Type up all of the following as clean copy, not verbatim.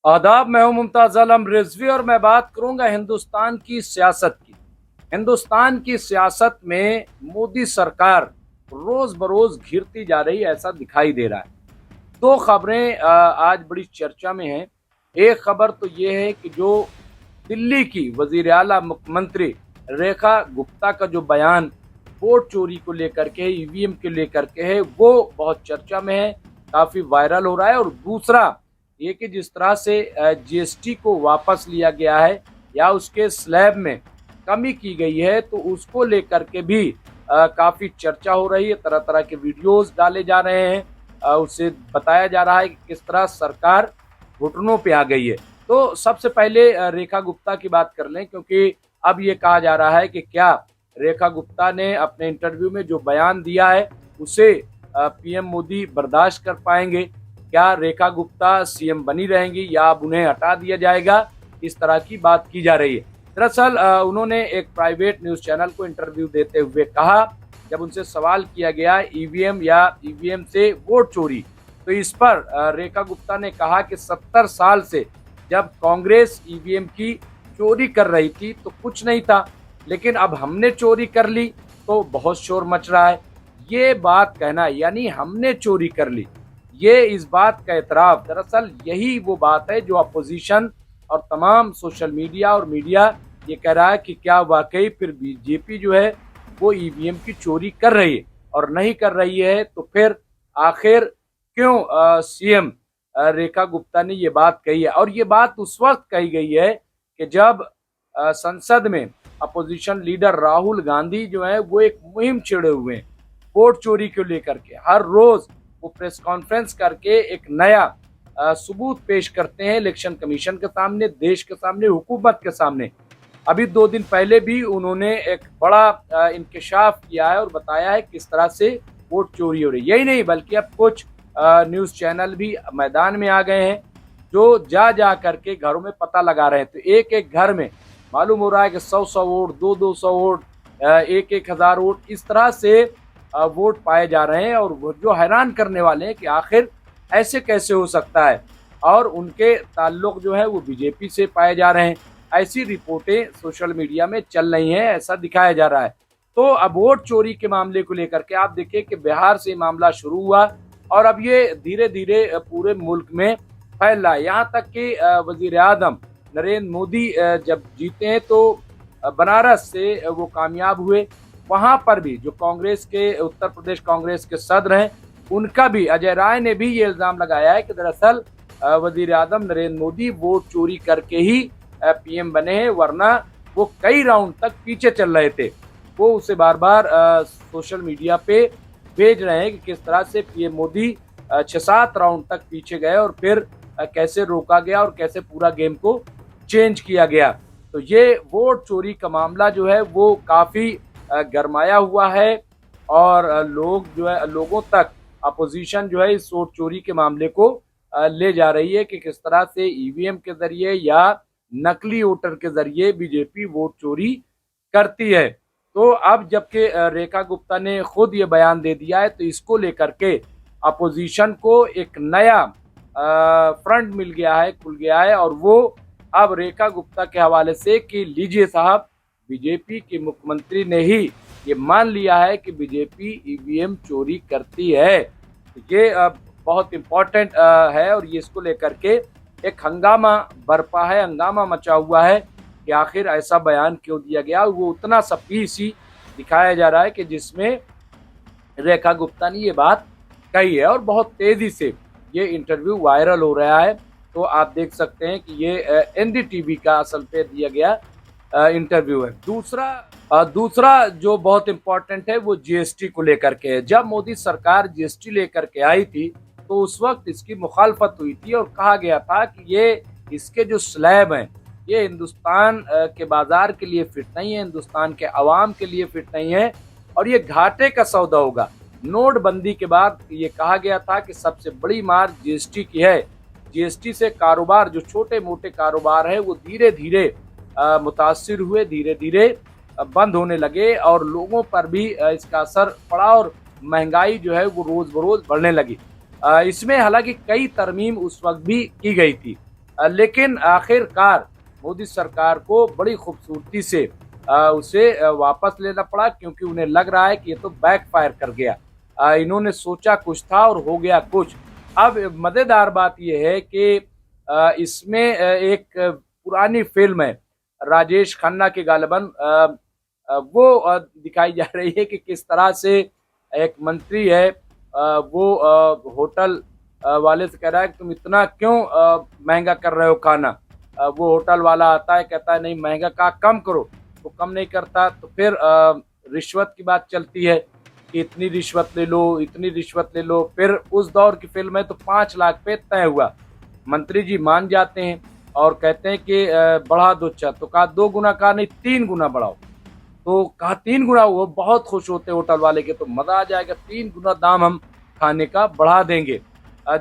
आदाब, मैं हूं मुमताज आलम रिजवी और मैं बात करूंगा हिंदुस्तान की सियासत की। हिंदुस्तान की सियासत में मोदी सरकार रोज बरोज घिरती जा रही है, ऐसा दिखाई दे रहा है। दो खबरें आज बड़ी चर्चा में हैं। एक खबर तो ये है कि जो दिल्ली की वजीर आला मुख्यमंत्री रेखा गुप्ता का जो बयान वोट चोरी को लेकर के, ईवीएम के लेकर के है, वो बहुत चर्चा में है, काफी वायरल हो रहा है। और दूसरा ये कि जिस तरह से जीएसटी को वापस लिया गया है या उसके स्लैब में कमी की गई है, तो उसको लेकर के भी काफी चर्चा हो रही है। तरह तरह के वीडियोस डाले जा रहे हैं, उससे बताया जा रहा है कि किस तरह सरकार घुटनों पे आ गई है। तो सबसे पहले रेखा गुप्ता की बात कर लें, क्योंकि अब ये कहा जा रहा है कि क्या रेखा गुप्ता ने अपने इंटरव्यू में जो बयान दिया है उसे पीएम मोदी बर्दाश्त कर पाएंगे। क्या रेखा गुप्ता सीएम बनी रहेंगी या अब उन्हें हटा दिया जाएगा, इस तरह की बात की जा रही है। दरअसल उन्होंने एक प्राइवेट न्यूज चैनल को इंटरव्यू देते हुए कहा, जब उनसे सवाल किया गया ईवीएम या ईवीएम से वोट चोरी, तो इस पर रेखा गुप्ता ने कहा कि 70 साल से जब कांग्रेस ईवीएम की चोरी कर रही थी तो कुछ नहीं था, लेकिन अब हमने चोरी कर ली तो बहुत शोर मच रहा है। ये बात कहना यानी हमने चोरी कर ली, ये इस बात का एतराफ, दरअसल यही वो बात है जो अपोजिशन और तमाम सोशल मीडिया और मीडिया ये कह रहा है कि क्या वाकई फिर बीजेपी जो है वो ईवीएम की चोरी कर रही है, और नहीं कर रही है तो फिर आखिर क्यों सीएम रेखा गुप्ता ने ये बात कही है। और ये बात उस वक्त कही गई है कि जब संसद में अपोजिशन लीडर राहुल गांधी जो है वो एक मुहिम छेड़े हुए हैं वोट चोरी को लेकर के। हर रोज वो प्रेस कॉन्फ्रेंस करके एक नया सबूत पेश करते हैं इलेक्शन कमीशन के सामने, देश के सामने, हुकूमत के सामने। अभी 2 दिन पहले भी उन्होंने एक बड़ा इंकशाफ किया है और बताया है किस तरह से वोट चोरी हो रही है। यही नहीं बल्कि अब कुछ न्यूज चैनल भी मैदान में आ गए हैं जो जा जा करके घरों में पता लगा रहे हैं। तो एक एक घर में मालूम हो रहा है कि 100-100 वोट, 200-200 वोट, 1,000 वोट, इस तरह से वोट पाए जा रहे हैं। और वो जो हैरान करने वाले हैं कि आखिर ऐसे कैसे हो सकता है, और उनके ताल्लुक जो है वो बीजेपी से पाए जा रहे हैं। ऐसी रिपोर्टें सोशल मीडिया में चल रही हैं, ऐसा दिखाया जा रहा है। तो अब वोट चोरी के मामले को लेकर के आप देखिए कि बिहार से मामला शुरू हुआ और अब ये धीरे धीरे पूरे मुल्क में फैल रहा है। यहाँ तक कि वजीर आजम नरेंद्र मोदी जब जीते हैं तो बनारस से वो कामयाब हुए। वहां पर भी जो कांग्रेस के, उत्तर प्रदेश कांग्रेस के सदर हैं, उनका भी, अजय राय ने भी ये इल्जाम लगाया है कि दरअसल वजीर आजम नरेंद्र मोदी वोट चोरी करके ही पीएम बने हैं, वरना वो कई राउंड तक पीछे चल रहे थे। वो उसे बार बार सोशल मीडिया पे भेज रहे हैं कि किस तरह से पीएम मोदी 6-7 राउंड तक पीछे गए और फिर कैसे रोका गया और कैसे पूरा गेम को चेंज किया गया। तो ये वोट चोरी का मामला जो है वो काफी गरमाया हुआ है और लोग जो है, लोगों तक अपोजिशन जो है इस वोट चोरी के मामले को ले जा रही है कि किस तरह से ईवीएम के जरिए या नकली वोटर के जरिए बीजेपी वोट चोरी करती है। तो अब जबकि रेखा गुप्ता ने खुद ये बयान दे दिया है, तो इसको लेकर के अपोजिशन को एक नया फ्रंट मिल गया है, खुल गया है। और वो अब रेखा गुप्ता के हवाले से कि लीजिए साहब, बीजेपी के मुख्यमंत्री ने ही ये मान लिया है कि बीजेपी ईवीएम चोरी करती है। ये बहुत इम्पोर्टेंट है और ये इसको लेकर के एक हंगामा बरपा है, हंगामा मचा हुआ है कि आखिर ऐसा बयान क्यों दिया गया। वो उतना सा पीस ही दिखाया जा रहा है कि जिसमें रेखा गुप्ता ने ये बात कही है और बहुत तेजी से ये इंटरव्यू वायरल हो रहा है। तो आप देख सकते हैं कि ये एनडीटीवी का असल पे दिया गया इंटरव्यू है। दूसरा जो बहुत इम्पोर्टेंट है वो जीएसटी को लेकर के है। जब मोदी सरकार जीएसटी लेकर के आई थी तो उस वक्त इसकी मुखालफत हुई थी और कहा गया था कि ये इसके जो स्लैब हैं ये हिंदुस्तान के बाजार के लिए फिट नहीं है, हिंदुस्तान के अवाम के लिए फिट नहीं है और ये घाटे का सौदा होगा। नोटबंदी के बाद ये कहा गया था कि सबसे बड़ी मार जीएसटी की है। जीएसटी से कारोबार, जो छोटे मोटे कारोबार है, वो धीरे धीरे मुतासिर हुए, धीरे धीरे बंद होने लगे और लोगों पर भी इसका असर पड़ा और महंगाई जो है वो रोज बरोज बढ़ने लगी। इसमें हालांकि कई तरमीम उस वक्त भी की गई थी। लेकिन आखिरकार मोदी सरकार को बड़ी खूबसूरती से उसे वापस लेना पड़ा, क्योंकि उन्हें लग रहा है कि ये तो बैकफायर कर गया। इन्होंने सोचा कुछ था और हो गया कुछ। अब मजेदार बात यह है कि इसमें एक पुरानी फिल्म है राजेश खन्ना की गालिबन, वो दिखाई जा रही है कि किस तरह से एक मंत्री है वो होटल वाले से कह रहा है कि तुम इतना क्यों महंगा कर रहे हो खाना। वो होटल वाला आता है, कहता है नहीं महंगा का कम करो, तो कम नहीं करता। तो फिर रिश्वत की बात चलती है कि इतनी रिश्वत ले लो, इतनी रिश्वत ले लो। फिर उस दौर की फिल्म है तो 5 लाख पे तय हुआ। मंत्री जी मान जाते हैं और कहते हैं कि बढ़ा दो। अच्छा, तो कहा 2 गुना, कहा नहीं 3 गुना बढ़ाओ। तो कहा 3 गुना, वो बहुत खुश होते होटल वाले के, तो मजा आ जाएगा, 3 गुना दाम हम खाने का बढ़ा देंगे।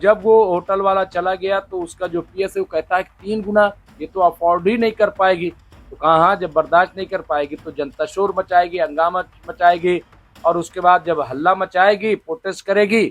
जब वो होटल वाला चला गया तो उसका जो पीएस है वो कहता है कि 3 गुना ये तो अफोर्ड ही नहीं कर पाएगी। तो कहा हाँ, जब बर्दाश्त नहीं कर पाएगी तो जनता शोर मचाएगी, हंगामा मचाएगी, और उसके बाद जब हल्ला मचाएगी, प्रोटेस्ट करेगी,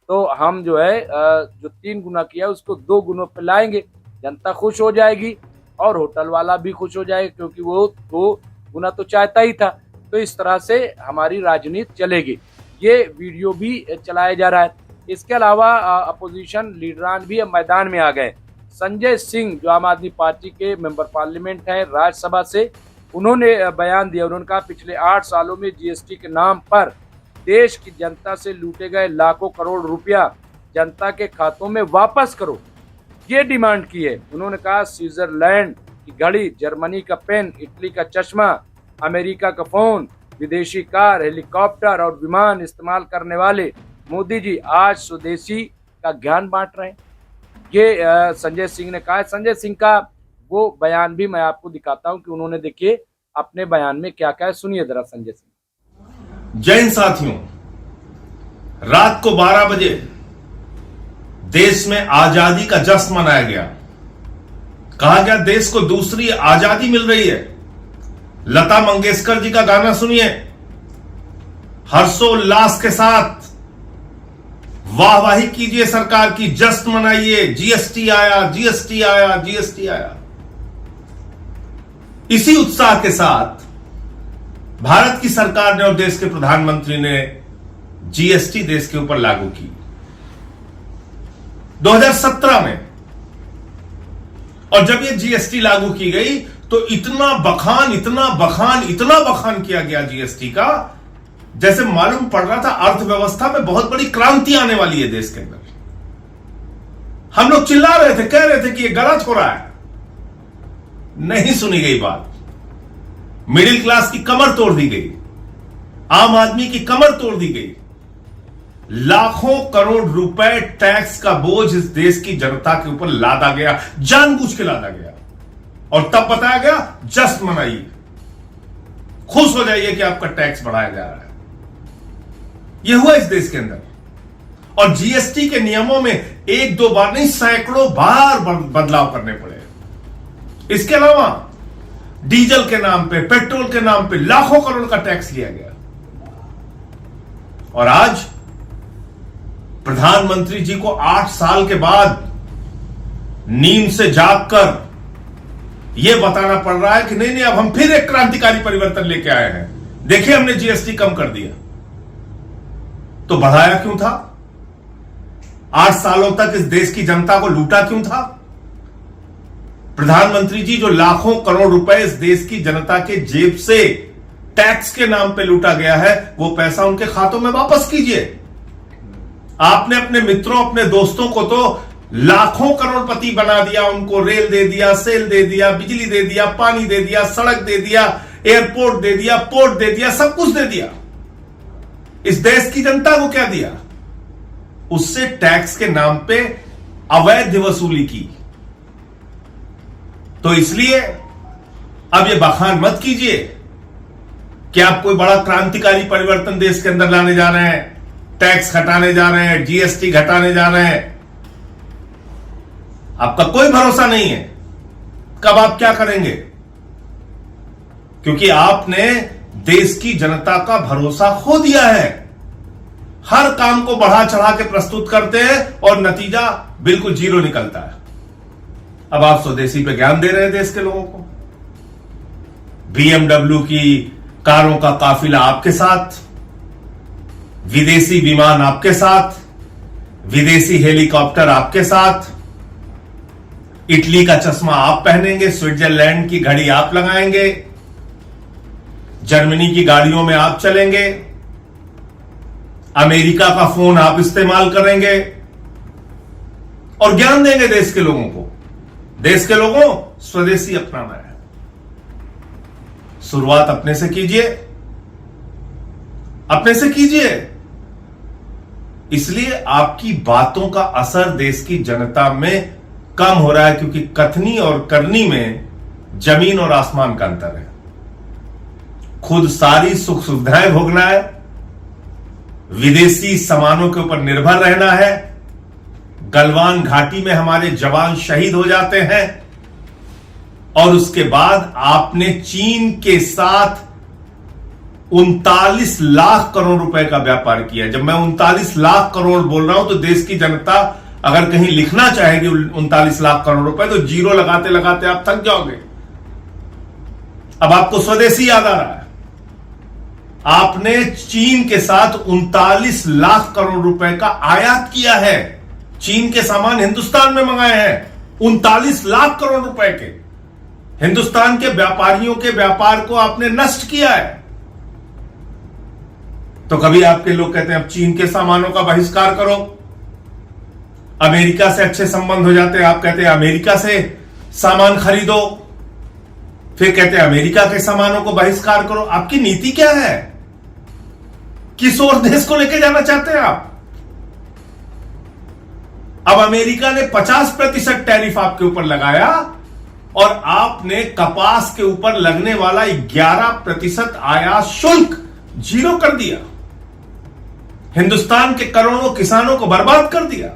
तो हम जो है जो 3 गुना किया उसको 2 गुनों पे लाएंगे। जनता खुश हो जाएगी और होटल वाला भी खुश हो जाएगा, क्योंकि वो 2 गुना तो चाहता ही था। तो इस तरह से हमारी राजनीति चलेगी। ये वीडियो भी चलाया जा रहा है। इसके अलावा अपोजिशन लीडरान भी अब मैदान में आ गए। संजय सिंह जो आम आदमी पार्टी के मेंबर पार्लियामेंट हैं राज्यसभा से, उन्होंने बयान दिया। उन्होंने कहा पिछले 8 सालों में जीएसटी के नाम पर देश की जनता से लूटे गए लाखों करोड़ रुपया जनता के खातों में वापस करो, ये डिमांड की है। उन्होंने कहा स्विट्जरलैंड की घड़ी, जर्मनी का पेन, इटली का चश्मा, अमेरिका का फोन, विदेशी कार, हेलीकॉप्टर और विमान इस्तेमाल करने वाले मोदी जी आज स्वदेशी का ज्ञान बांट रहे हैं। ये संजय सिंह ने कहा है। संजय सिंह का वो बयान भी मैं आपको दिखाता हूं कि उन्होंने देखिए अपने बयान में क्या क्या है, सुनिए जरा संजय सिंह। जय हिंद साथियों, रात को 12 बजे देश में आजादी का जश्न मनाया गया। कहा गया देश को दूसरी आजादी मिल रही है। लता मंगेशकर जी का गाना सुनिए, हर्षोल्लास के साथ वाहवाही कीजिए सरकार की, जश्न मनाइए, जीएसटी आया, जीएसटी आया, जीएसटी आया। इसी उत्साह के साथ भारत की सरकार ने और देश के प्रधानमंत्री ने जीएसटी देश के ऊपर लागू की 2017 में। और जब यह जीएसटी लागू की गई तो इतना बखान, इतना बखान, इतना बखान किया गया जीएसटी का, जैसे मालूम पड़ रहा था अर्थव्यवस्था में बहुत बड़ी क्रांति आने वाली है देश के अंदर। हम लोग चिल्ला रहे थे, कह रहे थे कि यह गलत हो रहा है। नहीं सुनी गई बात। मिडिल क्लास की कमर तोड़ दी गई, आम आदमी की कमर तोड़ दी गई। लाखों करोड़ रुपए टैक्स का बोझ इस देश की जनता के ऊपर लादा गया, जानबूझ के लादा गया। और तब बताया गया जश्न मनाइए, खुश हो जाइए कि आपका टैक्स बढ़ाया जा रहा है। यह हुआ इस देश के अंदर। और जीएसटी के नियमों में 1-2 बार नहीं, सैकड़ों बार बदलाव करने पड़े। इसके अलावा डीजल के नाम पे, पेट्रोल के नाम पे लाखों करोड़ का टैक्स लिया गया। और आज प्रधानमंत्री जी को 8 साल के बाद नींद से जागकर यह बताना पड़ रहा है कि नहीं नहीं, अब हम फिर एक क्रांतिकारी परिवर्तन लेके आए हैं। देखिए हमने जीएसटी कम कर दिया। तो बढ़ाया क्यों था? 8 सालों तक इस देश की जनता को लूटा क्यों था? प्रधानमंत्री जी, जो लाखों करोड़ रुपए इस देश की जनता के जेब से टैक्स के नाम पे लूटा गया है, वो पैसा उनके खातों में वापस कीजिए। आपने अपने मित्रों, अपने दोस्तों को तो लाखों करोड़पति बना दिया, उनको रेल दे दिया, सेल दे दिया, बिजली दे दिया, पानी दे दिया, सड़क दे दिया, एयरपोर्ट दे दिया, पोर्ट दे दिया, सब कुछ दे दिया। इस देश की जनता को क्या दिया? उससे टैक्स के नाम पे अवैध वसूली की। तो इसलिए अब यह बखान मत कीजिए कि आप कोई बड़ा क्रांतिकारी परिवर्तन देश के अंदर लाने जा रहे हैं, टैक्स घटाने जा रहे हैं, जीएसटी घटाने जा रहे हैं। आपका कोई भरोसा नहीं है कब आप क्या करेंगे, क्योंकि आपने देश की जनता का भरोसा खो दिया है। हर काम को बढ़ा चढ़ा के प्रस्तुत करते हैं और नतीजा बिल्कुल जीरो निकलता है। अब आप स्वदेशी पे ज्ञान दे रहे हैं देश के लोगों को। BMW की कारों का काफिला आपके साथ, विदेशी विमान आपके साथ, विदेशी हेलीकॉप्टर आपके साथ, इटली का चश्मा आप पहनेंगे, स्विट्जरलैंड की घड़ी आप लगाएंगे, जर्मनी की गाड़ियों में आप चलेंगे, अमेरिका का फोन आप इस्तेमाल करेंगे और ज्ञान देंगे देश के लोगों को। देश के लोगों, स्वदेशी अपनाना है। शुरुआत अपने से कीजिए, अपने से कीजिए। इसलिए आपकी बातों का असर देश की जनता में कम हो रहा है, क्योंकि कथनी और करनी में जमीन और आसमान का अंतर है। खुद सारी सुख सुविधाएं भोगना है, विदेशी सामानों के ऊपर निर्भर रहना है, गलवान घाटी में हमारे जवान शहीद हो जाते हैं, और उसके बाद आपने चीन के साथ 39 लाख करोड़ रुपए का व्यापार किया। जब मैं 39 लाख करोड़ बोल रहा हूं तो देश की जनता अगर कहीं लिखना चाहेगी 39 लाख करोड़ रुपए तो जीरो लगाते लगाते आप थक जाओगे। अब आपको स्वदेशी याद आ रहा है। आपने चीन के साथ 39 लाख करोड़ रुपए का आयात किया है। चीन के सामान हिंदुस्तान में मंगाए हैं 39 लाख करोड़ रुपए के। हिंदुस्तान के व्यापारियों के व्यापार को आपने नष्ट किया है। तो कभी आपके लोग कहते हैं अब चीन के सामानों का बहिष्कार करो, अमेरिका से अच्छे संबंध हो जाते हैं, आप कहते हैं अमेरिका से सामान खरीदो, फिर कहते हैं अमेरिका के सामानों को बहिष्कार करो। आपकी नीति क्या है? किस ओर देश को लेके जाना चाहते हैं आप? अब अमेरिका ने 50% टैरिफ आपके ऊपर लगाया और आपने कपास के ऊपर लगने वाला 11% आयात शुल्क जीरो कर दिया। हिंदुस्तान के करोड़ों किसानों को बर्बाद कर दिया।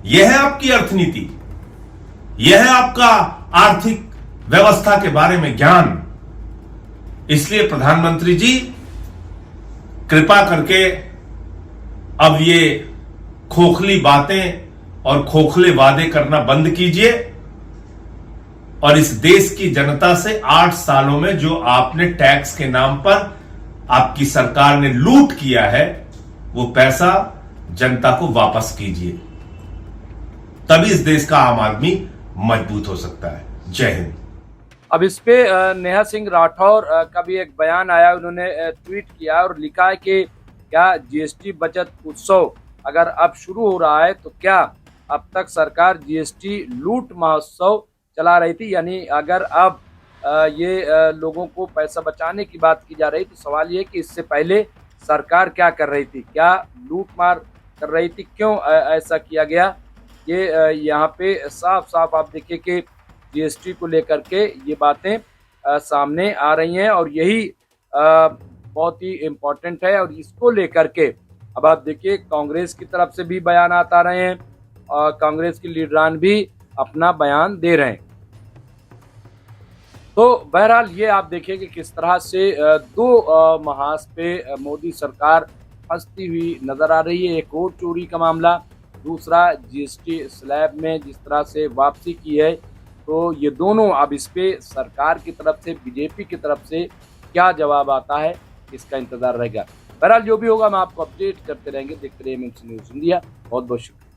यह है आपकी अर्थनीति, यह है आपका आर्थिक व्यवस्था के बारे में ज्ञान। इसलिए प्रधानमंत्री जी, कृपा करके अब ये खोखली बातें और खोखले वादे करना बंद कीजिए और इस देश की जनता से 8 सालों में जो आपने टैक्स के नाम पर आपकी सरकार ने लूट किया है, वो पैसा जनता को वापस कीजिए। तभी इस देश का आम आदमी मजबूत हो सकता है। जय हिंद। अब इस पे नेहा सिंह राठौर का भी एक बयान आया। उन्होंने ट्वीट किया और लिखा है कि क्या जीएसटी बचत उत्सव अगर अब शुरू हो रहा है तो क्या अब तक सरकार जीएसटी लूट महोत्सव चला रही थी? यानी अगर अब ये लोगों को पैसा बचाने की बात की जा रही, तो सवाल ये कि इससे पहले सरकार क्या कर रही थी? क्या लूट मार कर रही थी? क्यों ऐसा किया गया? ये यहाँ पे साफ साफ आप देखिए कि जीएसटी को लेकर के ये बातें सामने आ रही हैं और यही बहुत ही इम्पोर्टेंट है। और इसको लेकर के अब आप देखिए कांग्रेस की तरफ से भी बयान आ रहे हैं और कांग्रेस की लीडरान भी अपना बयान दे रहे हैं। तो बहरहाल ये आप देखिए कि किस तरह से दो महाज पे मोदी सरकार फंसती हुई नजर आ रही है। एक और चोरी का मामला, दूसरा जीएसटी स्लैब में जिस तरह से वापसी की है। तो ये दोनों अब इस पे सरकार की तरफ से, बीजेपी की तरफ से क्या जवाब आता है, इसका इंतजार रहेगा। बहरहाल जो भी होगा हम आपको अपडेट करते रहेंगे। देखते रहिए एमएनसी न्यूज़ इंडिया। बहुत बहुत शुक्रिया।